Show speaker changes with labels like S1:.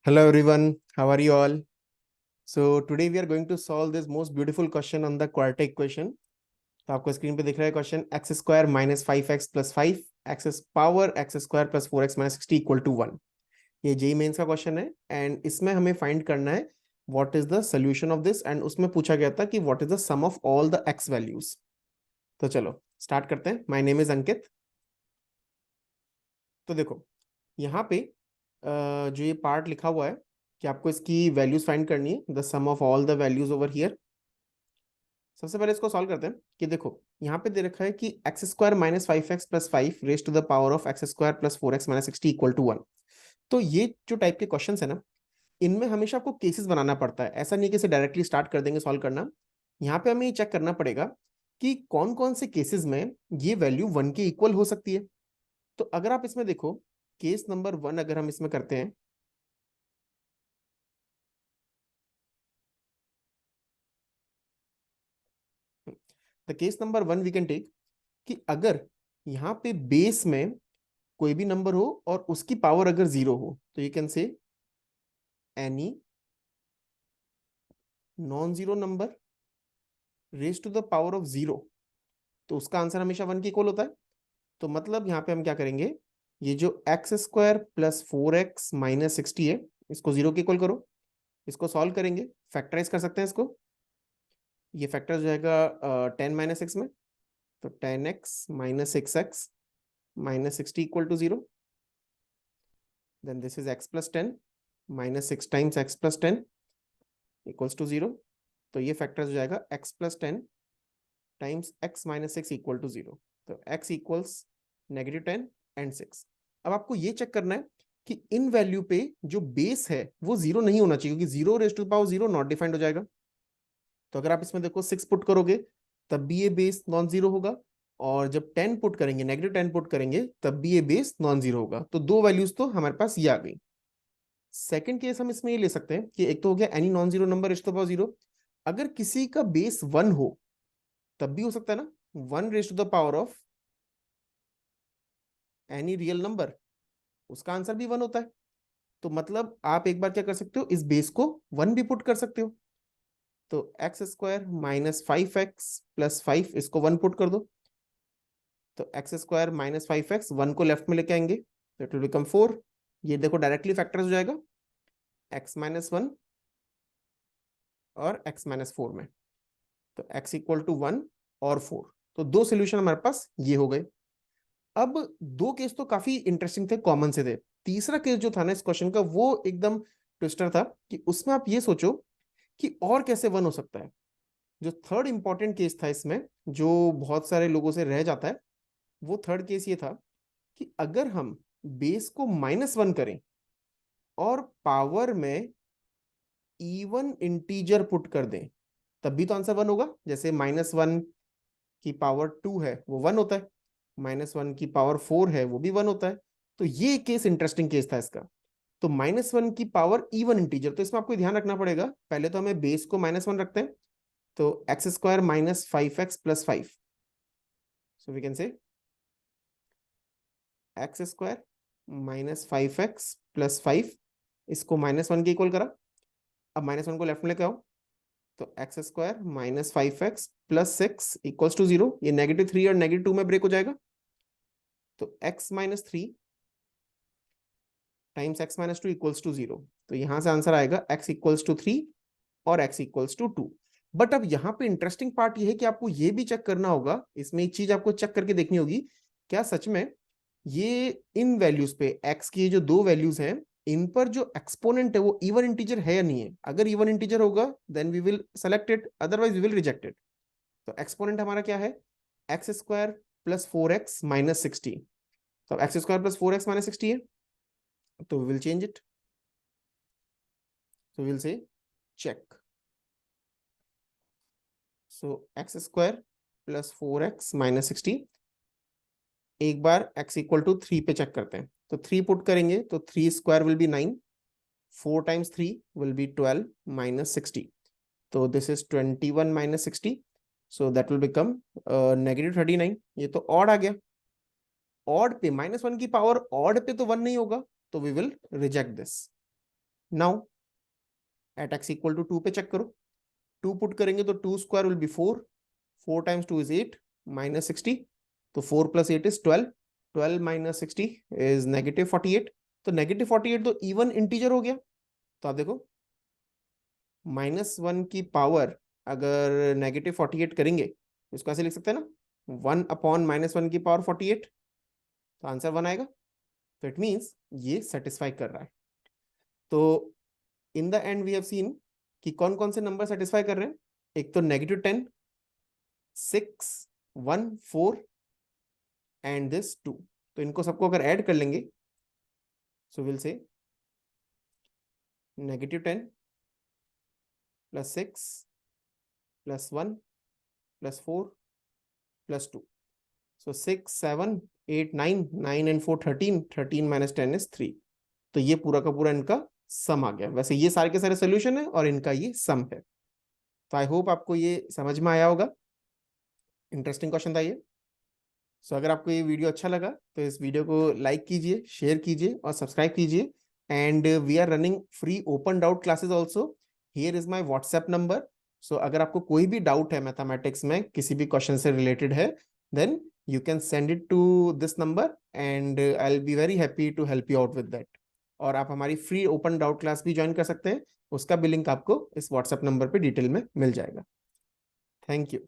S1: Hello everyone, how are you all? So today we are going to solve this most beautiful question on the quartic equation. तो आपको screen पे दिख रहा है question X square minus 5x plus 5 X power X square plus 4x minus 60 equal to 1। ये JEE Mains का question है and इसमें हमें फाइंड करना है what is the solution of this and उसमें पूछा गया था कि what is the sum of all the X values. तो चलो स्टार्ट करते हैं। My name is Ankit. तो देखो यहाँ पे जो ये पार्ट लिखा हुआ है कि आपको इसकी वैल्यूज फाइंड करनी है, the sum of all the values over here. सबसे पहले इसको सॉल्व करते हैं कि देखो यहाँ पे दे रखा है कि X square minus 5x plus 5 raise to the power of X square plus 4x minus 60 equal to 1। तो ये जो टाइप के क्वेश्चन है ना, इनमें हमेशा आपको केसेस बनाना पड़ता है। ऐसा नहीं कि इसे डायरेक्टली स्टार्ट कर देंगे सॉल्व करना। यहाँ पे हमें ये चेक करना पड़ेगा कि कौन कौन से केसेस में ये वैल्यू 1 के इक्वल हो सकती है। तो अगर आप इसमें देखो केस नंबर 1 अगर हम इसमें करते हैं, the case number 1 we can take कि अगर यहाँ पे बेस में कोई भी नंबर हो और उसकी पावर अगर 0 हो तो you can say any non zero number raise to the power of 0। तो उसका आंसर हमेशा 1 के इक्वल होता है। तो मतलब यहाँ पे हम क्या करेंगे, ये जो x square plus 4x minus 60 है इसको 0 के इक्वल करो। इसको सॉल्व करेंगे, फैक्टराइज कर सकते हैं इसको। ये फैक्टर हो जाएगा 10 माइनस एक्स में, तो 10x minus 6x minus 60 equal to 0। Then this is x plus 10 minus 6 times x plus 10 equals to 0। तो ये फैक्टर हो जाएगा x plus 10 times x minus 6 equal to 0। तो x इक्वल्स नेगेटिव 10 एंड 6। अब आपको ये चेक करना है कि इन वैल्यू पे जो बेस है वो 0 नहीं होना चाहिए, क्योंकि 0 raise to power 0 not defined हो जाएगा। तो अगर आप इसमें देखो 6 पुट करोगे तब भी ये बेस नॉन जीरो होगा, और जब 10 पुट करेंगे, नेगेटिव 10 पुट करेंगे तब भी ये बेस नॉन जीरो होगा। तो दो वैल्यूज तो हमारे पास ये आ गई। सेकंड केस हम इसमें ये ले सकते हैं कि एक तो हो गया any non zero number raise to power 0। अगर किसी का बेस 1 हो तब भी हो सकता है ना, 1 raise to the power of any real number, उसका आंसर भी 1 होता है। तो मतलब आप एक बार क्या कर सकते हो, इस बेस को 1 भी पुट कर सकते हो। तो X square minus 5x plus 5 इसको 1 पुट कर दो। तो एक्स स्क्वायर माइनस 5x 1 को लेफ्ट में लेके आएंगे तो इट विल बिकम 4। ये देखो डायरेक्टली फैक्टर्स हो जाएगा x माइनस 1 और x माइनस 4 में। तो x इक्वल टू 1 और 4। तो दो सोल्यूशन हमारे पास ये हो गए। अब दो केस तो काफी इंटरेस्टिंग थे, कॉमन से थे। तीसरा केस जो था ना इस क्वेश्चन का, वो एकदम ट्विस्टर था कि उसमें आप ये सोचो कि और कैसे 1 हो सकता है। जो थर्ड इंपॉर्टेंट केस था इसमें, जो बहुत सारे लोगों से रह जाता है, वो थर्ड केस ये था कि अगर हम बेस को -1 करें और पावर में इवन इंटीजर पुट कर दें तब भी तो आंसर 1 होगा। जैसे -1 की पावर 2 है वो 1 होता है, -1 की पावर 4 है वो भी 1 होता है। तो ये केस इंटरेस्टिंग केस था इसका। तो -1 की पावर इवन इंटीजर, तो इसमें आपको ध्यान रखना पड़ेगा, पहले तो हमें बेस को -1 रखते हैं। तो X square minus 5x plus 5, so we can say X square minus 5x plus 5, इसको -1 के इक्वल करा। अब -1 को लेफ्ट में लेके आओ, तो X square minus 5x plus 6 equals to 0। ये -3 और -2 में ब्रेक हो जाएगा। तो x minus 3 times x minus 2 equals to 0। तो यहां से आंसर आएगा x इक्वल्स टू 3 और x इक्वल्स टू 2। बट अब यहाँ पे इंटरेस्टिंग पार्ट ये है कि आपको ये भी चेक करना होगा, इसमें एक चीज आपको चेक करके देखनी होगी, क्या सच में ये इन वैल्यूज पे x की जो दो वैल्यूज हैं इन पर जो एक्सपोनेंट है वो इवन इंटीजर है या नहीं है। अगर इवन इंटीजर होगा then we will select it, otherwise we will reject it. तो एक्सपोनेंट हमारा क्या है, x square plus 4x minus 60। तो X square plus 4x minus 60 है, तो we will change it. So we'll say check. So x square plus 4x minus 60। एक बार x equal to 3 पे check करते हैं। तो 3 पुट करेंगे तो 3 square will B 9, 4 times 3 will be 12 minus 60। तो this is 21 minus 60, so that will become -39। ये तो ऑड आ गया। ऑड पे -1 की पावर ऑड पे तो 1 नहीं होगा, तो we will reject this. Now at X equal to 2 पे चेक करो, 2 पुट करेंगे तो 2 square will be 4, 4 times 2 is 8 minus 60, तो 4 plus 8 is 12, 12 minus 60 is negative 48, तो नेगेटिव 48 तो इवन इंटीजर हो गया। तो आप देखो -1 की पावर अगर नेगेटिव 48 करेंगे, इसको ऐसे लिख सकते हैं ना, 1 अपॉन -1 की पावर 48, तो आंसर 1 आएगा। तो इट मीन्स ये सेटिस्फाई कर रहा है। तो in the end we have seen कि कौन कौन से नंबर सेटिस्फाई कर रहे हैं। एक तो -10, 6, 1, 4 एंड दिस 2, तो इनको सबको अगर ऐड कर लेंगे, so will say -10 plus 6 plus 1 plus 4 plus 2, so 6, 7, 8, 9, 9 and 4 13, 13 minus 10 is 3। तो ये पूरा का पूरा इनका सम आ गया। वैसे ये सारे के सारे सोल्यूशन है और इनका ये सम है। तो आई होप आपको ये समझ में आया होगा। इंटरेस्टिंग क्वेश्चन था ये। सो अगर आपको ये वीडियो अच्छा लगा तो इस वीडियो को लाइक कीजिए, शेयर कीजिए और सब्सक्राइब कीजिए। And we are running free open doubt classes also. Here is my WhatsApp number. So अगर आपको कोई भी डाउट है मैथमेटिक्स में, किसी भी क्वेश्चन से रिलेटेड है, then you can send it to this number and I'll be very happy to help you out with that। और आप हमारी फ्री ओपन डाउट क्लास भी ज्वाइन कर सकते हैं, उसका भी लिंक आपको इस व्हाट्सएप नंबर पे डिटेल में मिल जाएगा। Thank you.